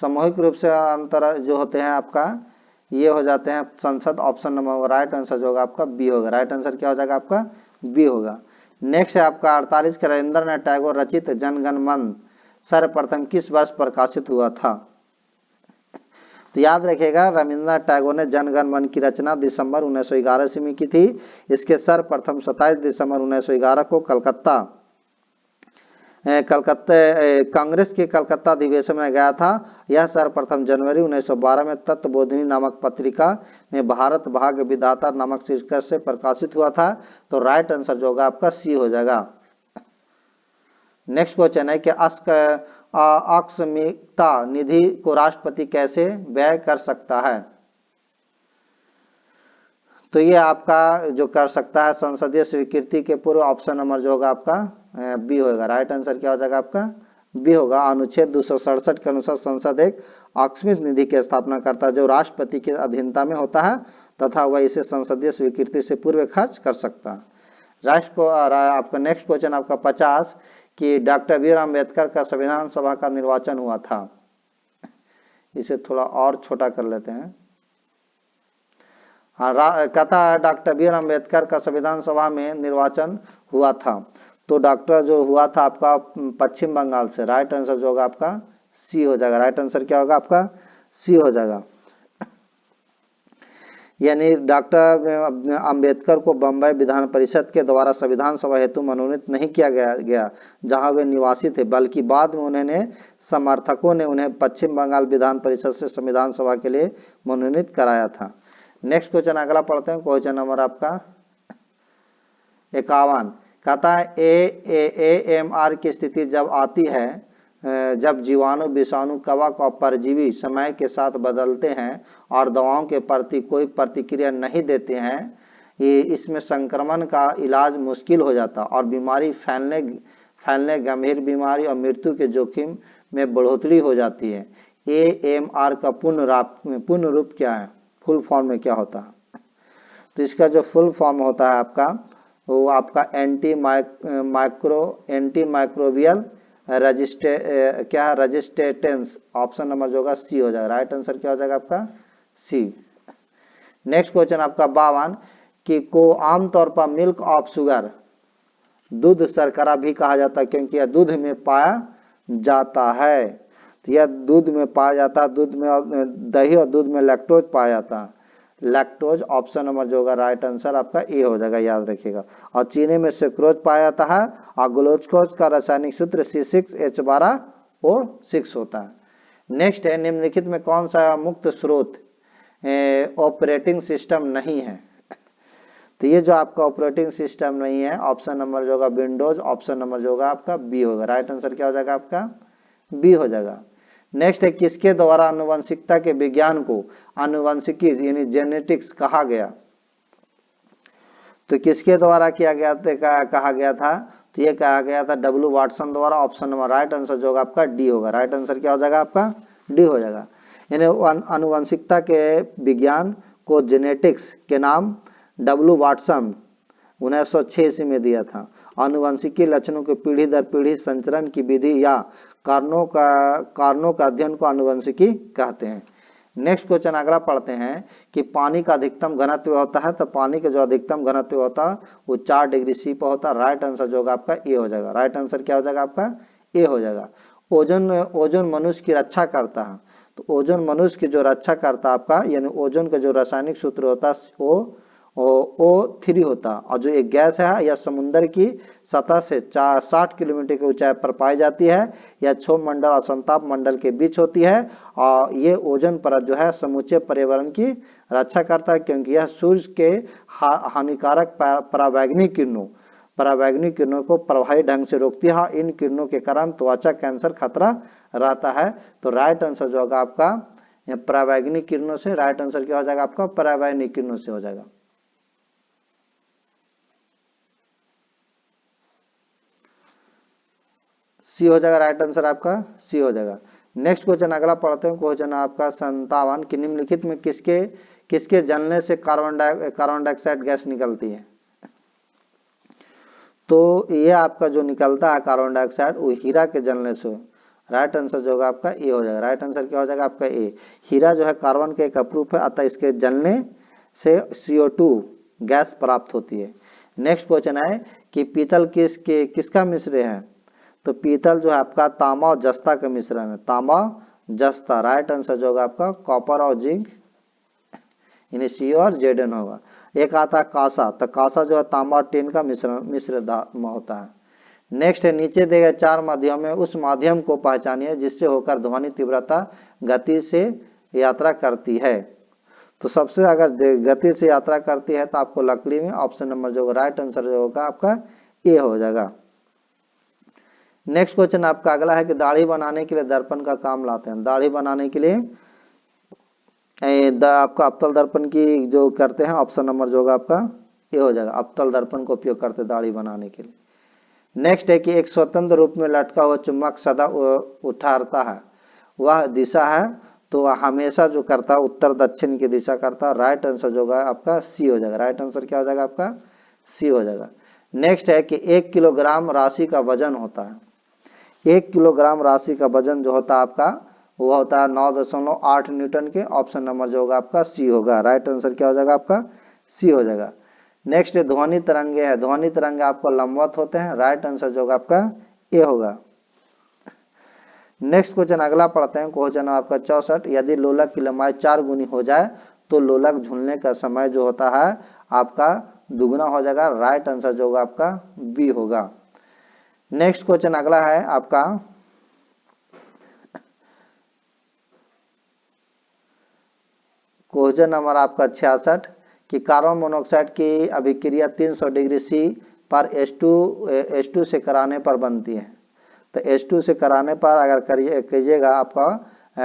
सामूहिक रूप से अंतर जो होते हैं आपका ये हो जाते हैं संसद। ऑप्शन नंबर राइट आंसर जो होगा आपका बी होगा। राइट आंसर क्या हो जाएगा आपका? बी होगा। नेक्स्ट है आपका 48 का रविंद्रनाथ टैगोर रचित जनगण मन सर्वप्रथम किस वर्ष प्रकाशित हुआ था? तो याद रखिएगा रविंद्रनाथ टैगोर ने जनगण मन की रचना दिसंबर 1911 ईस्वी में की थी। इसके सर्वप्रथम 27 दिसंबर 1911 को कलकत्ता कांग्रेस के कलकत्ता अधिवेशन में गया था। यह सर्वप्रथम जनवरी 1912 में तत्वबोधिनी नामक पत्रिका में भारत भाग्य विधाता नामक शीर्षक से प्रकाशित हुआ था। तो राइट आंसर जो होगा आपका सी हो जाएगा। नेक्स्ट क्वेश्चन है कि आकस्मिकता निधि को राष्ट्रपति कैसे व्यय कर सकता है? तो ये आपका जो कर सकता है संसदीय स्वीकृति के पूर्व। ऑप्शन नंबर जो होगा आपका बी होगा। राइट आंसर क्या हो जाएगा आपका? बी होगा। अनुच्छेद 267 के अनुसार संसद एक आकस्मिक निधि की स्थापना करता है जो राष्ट्रपति के अधीनता में होता है तथा वह इसे संसदीय स्वीकृति से पूर्व खर्च कर सकता है। आपका नेक्स्ट क्वेश्चन आपका 50 कि डॉक्टर बी आर अम्बेडकर का संविधान सभा का निर्वाचन हुआ था। इसे थोड़ा और छोटा कर लेते हैं। हाँ, कहता है डॉक्टर बी आर अम्बेडकर का संविधान सभा में निर्वाचन हुआ था। तो डॉक्टर जो हुआ था आपका पश्चिम बंगाल से। राइट आंसर जो होगा आपका सी हो जाएगा। राइट आंसर क्या होगा आपका? सी हो जाएगा। यानी डॉक्टर अंबेडकर को बम्बई विधान परिषद के द्वारा संविधान सभा हेतु मनोनीत नहीं किया गया जहां वे निवासी थे, बल्कि बाद में उन्होंने समर्थकों ने उन्हें पश्चिम बंगाल विधान परिषद से संविधान सभा के लिए मनोनीत कराया था। नेक्स्ट क्वेश्चन अगला पढ़ते हैं। क्वेश्चन नंबर आपका 51 कहता है AMR की स्थिति जब आती है जब जीवाणु, विषाणु, कवक और परजीवी समय के साथ बदलते हैं और दवाओं के प्रति कोई प्रतिक्रिया नहीं देते हैं, ये इसमें संक्रमण का इलाज मुश्किल हो जाता और बीमारी फैलने गंभीर बीमारी और मृत्यु के जोखिम में बढ़ोतरी हो जाती है। AMR का पूर्ण रूप क्या है? फुल फॉर्म में क्या होता है? तो इसका जो फुल फॉर्म होता है आपका वो आपका anti microbial resistance. Option number जो होगा सी हो जाएगा। राइट आंसर क्या हो जाएगा आपका? सी। नेक्स्ट क्वेश्चन आपका 52 कि को आमतौर पर मिल्क ऑफ शुगर, दूध शर्करा भी कहा जाता है क्योंकि यह दूध में पाया जाता है। तो यह दूध में पाया जाता है, दूध में दही और दूध में लैक्टोज पाया जाता है। लैक्टोज ऑप्शन नंबर जो होगा राइट आंसर आपका ए हो जाएगा, याद रखिएगा। और चीनी में सुक्रोज पाया जाता है और ग्लूकोज का रासायनिक सूत्र C6H12O6 होता है। नेक्स्ट है निम्नलिखित में कौन सा मुक्त स्रोत ऑपरेटिंग सिस्टम नहीं है? तो ये जो आपका ऑपरेटिंग सिस्टम नहीं है, ऑप्शन नंबर जो होगा विंडोज। ऑप्शन नंबर जो होगा आपका बी होगा। राइट आंसर क्या हो जाएगा आपका? बी हो जाएगा। नेक्स्ट है किसके द्वारा आनुवंशिकता के विज्ञान को आनुवंशिकी यानी जेनेटिक्स कहा गया? तो किसके द्वारा किया गया कहा गया था? तो ये कहा गया था W वाटसन द्वारा। ऑप्शन नंबर राइट आंसर जो होगा आपका डी होगा। राइट आंसर क्या हो जाएगा आपका? डी हो जाएगा। यानी आनुवंशिकता के विज्ञान को जेनेटिक्स के नाम W वाटसन 1906 ईस्वी में दिया था। आनुवंशिकी लक्षणों के पीढ़ी दर पीढ़ी संचरण की विधि या कारणों का अध्ययन को आनुवंशिकी कहते हैं। नेक्स्ट क्वेश्चन अगला पढ़ते हैं कि पानी का अधिकतम घनत्व होता है। तो पानी का जो अधिकतम घनत्व होता है वो 4 डिग्री सी पर होता है। राइट आंसर जो होगा आपका ए हो जाएगा। राइट आंसर क्या हो जाएगा आपका? ए हो जाएगा। ओजोन मनुष्य की रक्षा करता है। तो ओजोन मनुष्य की जो रक्षा करता है आपका, यानी ओजोन का जो रासायनिक सूत्र होता है वो O3 होता है। और जो एक गैस है यह समुद्र की सतह से 60 किलोमीटर की ऊंचाई पर पाई जाती है। यह क्षोभ मंडल और संताप मंडल के बीच होती है और ये ओजोन परत जो है समूचे पर्यावरण की रक्षा करता है, क्योंकि यह सूर्य के हानिकारक पराबैंगनी किरणों को प्रभावी ढंग से रोकती है। इन किरणों के कारण त्वचा कैंसर खतरा रहता है। तो राइट आंसर जो होगा आपका पराबैंगनी किरणों से, राइट आंसर क्या हो जाएगा आपका पराबैंगनी किरणों से हो जाएगा। सी हो जाएगा राइट आंसर आपका, सी हो जाएगा। नेक्स्ट क्वेश्चन अगला पढ़ते हैं। क्वेश्चन आपका 57 कि निम्नलिखित में किसके जलने से कार्बन डाइऑक्साइड गैस निकलती है। तो ये आपका जो निकलता है कार्बन डाइऑक्साइड वो हीरा के जलने से। राइट आंसर जो होगा आपका ए हो जाएगा। राइट आंसर क्या हो जाएगा आपका ए। हीरा जो है कार्बन के एक अपरूप है, अतः इसके जलने से CO2 गैस प्राप्त होती है। नेक्स्ट क्वेश्चन है कि पीतल किसका मिश्रण है। तो पीतल जो है आपका तांबा और जस्ता का मिश्रण है, तांबा जस्ता। राइट आंसर जो होगा आपका कॉपर और जिंक, यानी सी और जेडन होगा। एक आता है कांसा, तो कांसा जो है तांबा और टिन का मिश्र होता है। नेक्स्ट है नीचे दिए गए 4 माध्यम में उस माध्यम को पहचानिए जिससे होकर ध्वनि तीव्रता गति से यात्रा करती है। तो सबसे अगर गति से यात्रा करती है तो आपको लकड़ी में ऑप्शन नंबर जो होगा राइट आंसर जो होगा आपका ए हो जाएगा। नेक्स्ट क्वेश्चन आपका अगला है कि दाढ़ी बनाने के लिए दर्पण का काम लाते हैं। दाढ़ी बनाने के लिए आपका अवतल दर्पण की जो करते हैं, ऑप्शन नंबर जो होगा आपका ये हो जाएगा। अवतल दर्पण का उपयोग करते हैं दाढ़ी बनाने के लिए। नेक्स्ट है कि एक स्वतंत्र रूप में लटका हुआ चुम्बक सदा उठाता है, वह दिशा है। तो वह हमेशा जो करता है उत्तर दक्षिण की दिशा करता है। राइट आंसर जो होगा आपका सी हो जाएगा। राइट आंसर क्या हो जाएगा आपका सी हो जाएगा। नेक्स्ट है कि 1 किलोग्राम राशि का वजन होता है। 1 किलोग्राम राशि का वजन जो होता है आपका वो होता है 9.8 न्यूटन के। ऑप्शन नंबर जो होगा आपका सी होगा। राइट आंसर क्या हो जाएगा आपका सी हो जाएगा। नेक्स्ट ध्वनि तरंगे है। ध्वनि तरंगे आपको लंबवत होते हैं। राइट आंसर जो होगा आपका ए होगा। नेक्स्ट क्वेश्चन अगला पढ़ते हैं। क्वेश्चन आपका 64 यदि लोलक की लंबाई 4 गुनी हो जाए तो लोलक झूलने का समय जो होता है आपका दुगुना हो जाएगा। राइट आंसर जो होगा आपका बी होगा। नेक्स्ट क्वेश्चन अगला है आपका क्वेश्चन नंबर आपका 66 कि कार्बन मोनोऑक्साइड की अभिक्रिया 300 डिग्री सी पर H2 से कराने पर बनती है। तो H2 से कराने पर अगर कीजिएगा आपका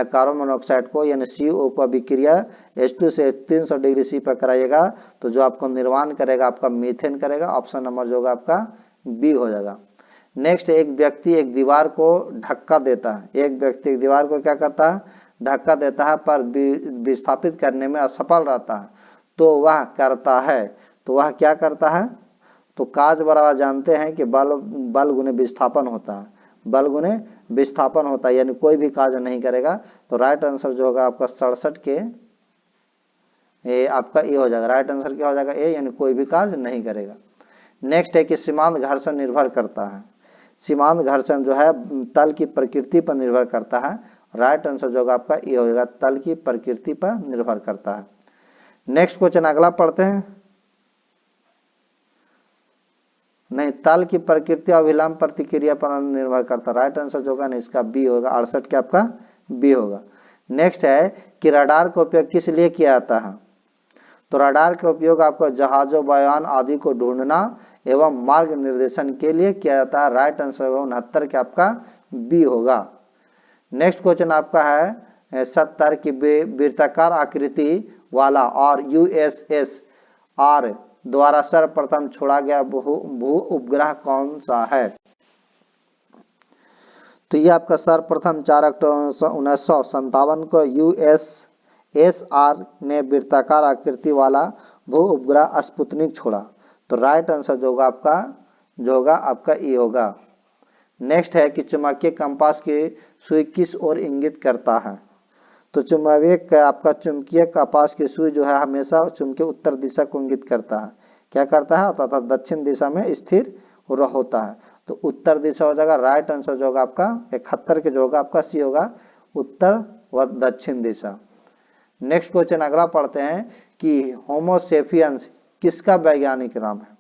कार्बन मोनोऑक्साइड को यानी CO को अभिक्रिया H2 से 300 डिग्री सी पर कराइएगा तो जो आपको निर्माण करेगा आपका मीथेन करेगा। ऑप्शन नंबर जो होगा आपका बी हो जाएगा। नेक्स्ट एक व्यक्ति एक दीवार को धक्का देता है। एक व्यक्ति एक दीवार को क्या करता है धक्का देता है पर विस्थापित करने में असफल रहता है। तो वह करता है, तो वह क्या करता है। तो काज बराबर जानते हैं कि बल गुने विस्थापन होता है। बल गुने विस्थापन होता है यानी कोई भी कार्य नहीं करेगा। तो राइट आंसर जो होगा आपका 67 के ये आपका ए हो जाएगा। राइट आंसर क्या हो जाएगा ए, यानी कोई भी कार्य नहीं करेगा। नेक्स्ट है कि सीमांत घर्षण निर्भर करता है। सीमांत घर्षण जो है तल की प्रकृति पर निर्भर करता है। राइट आंसर जो होगा आपका ए हो जाएगा, तल की प्रकृति पर निर्भर करता है। नेक्स्ट क्वेश्चन अगला पढ़ते हैं। नहीं, तल की प्रकृति अभिलंब प्रतिक्रिया पर निर्भर करता है। राइट आंसर जो होगा ना इसका बी होगा। 68 के आपका बी होगा। नेक्स्ट है कि रडार का उपयोग किस लिए किया जाता है। तो रडार का उपयोग आपको जहाजों वायुयान आदि को ढूंढना एवं मार्ग निर्देशन के लिए किया जाता है। राइट आंसर होगा 69 के आपका बी होगा। नेक्स्ट क्वेश्चन आपका है 70 की वृत्ताकार आकृति वाला और USSR द्वारा सर्वप्रथम छोड़ा गया भू उपग्रह कौन सा है। तो ये आपका सर्वप्रथम 4 अक्टूबर 1957 को USSR ने वृत्ताकार आकृति वाला भू उपग्रह स्पुतनिक छोड़ा। तो राइट आंसर जो होगा आपका ई होगा। नेक्स्ट है कि चुंबकीय कंपास की सुई किस ओर इंगित करता है। तो चुंबकीय कंपास की सुई जो है हमेशा चुंबकीय उत्तर दिशा को इंगित करता है। क्या करता है तथा दक्षिण दिशा में स्थिर होता है। तो उत्तर दिशा हो जाएगा। राइट आंसर जो होगा आपका 71 के जो होगा आपका सी होगा, उत्तर व दक्षिण दिशा। नेक्स्ट क्वेश्चन अगला पढ़ते हैं कि होमोसेपियंस किसका वैज्ञानिक नाम है?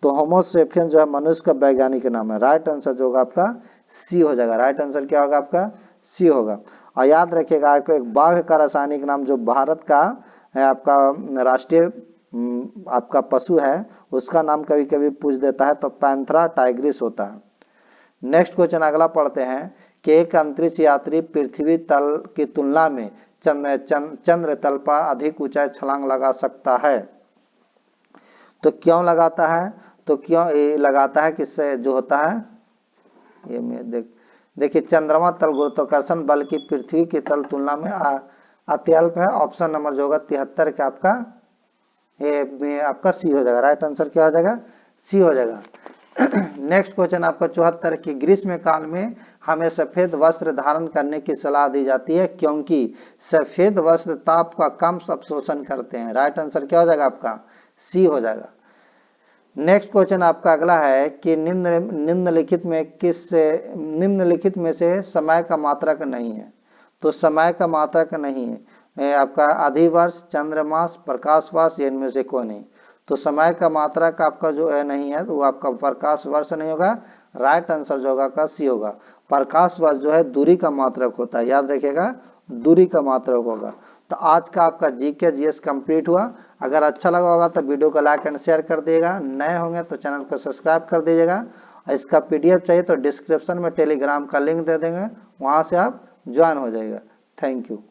तो होमो सेपियन जो है मनुष्य का वैज्ञानिक नाम है। राइट आंसर जो होगा आपका सी हो जाएगा। राइट आंसर क्या होगा आपका? सी होगा। और याद रखिएगा आपको एक बाघ का रासायनिक नाम जो भारत का है आपका राष्ट्रीय आपका पशु है, उसका नाम कभी कभी पूछ देता है तो पैंथरा टाइग्रिस होता है। नेक्स्ट क्वेश्चन अगला पढ़ते हैं कि एक अंतरिक्ष यात्री पृथ्वी तल की तुलना में चंद्र तल पर अधिक ऊंचाई छलांग लगा सकता है। तो क्यों लगाता है? तो क्यों ये लगाता है? किससे जो होता है ये में देखिए चंद्रमा तल गुरुत्वाकर्षण बल की पृथ्वी की तल तुलना में अत्यल्प है। ऑप्शन नंबर जो होगा 73 का आपका ये आपका सी हो जाएगा। राइट आंसर क्या हो जाएगा? सी हो जाएगा। नेक्स्ट क्वेश्चन आपका 74 की ग्रीष्म काल में हमें सफेद वस्त्र धारण करने की सलाह दी जाती है क्योंकि सफेद वस्त्र ताप का कम अवशोषण करते हैं। राइट आंसर क्या हो जाएगा आपका? सी हो जाएगा। नेक्स्ट क्वेश्चन आपका अगला है कि निम्नलिखित में से समय का मात्रक नहीं है। तो समय का मात्रक नहीं है आपका अधिवर्ष, चंद्रमास, प्रकाश वर्ष, या इनमें से कोई नहीं। तो समय का मात्रक आपका जो है नहीं है तो वो आपका प्रकाश वर्ष नहीं होगा। राइट आंसर जो होगा का सी होगा। प्रकाश वर्ष जो है दूरी का मात्रक होता है, याद रखिएगा दूरी का मात्रक होगा। तो आज का आपका जीके जीएस कंप्लीट हुआ। अगर अच्छा लगा होगा तो वीडियो को लाइक एंड शेयर कर दिएगा। नए होंगे तो चैनल को सब्सक्राइब कर दीजिएगा। इसका पीडीएफ चाहिए तो डिस्क्रिप्शन में टेलीग्राम का लिंक दे देंगे, वहां से आप ज्वाइन हो जाएगा। Thank you.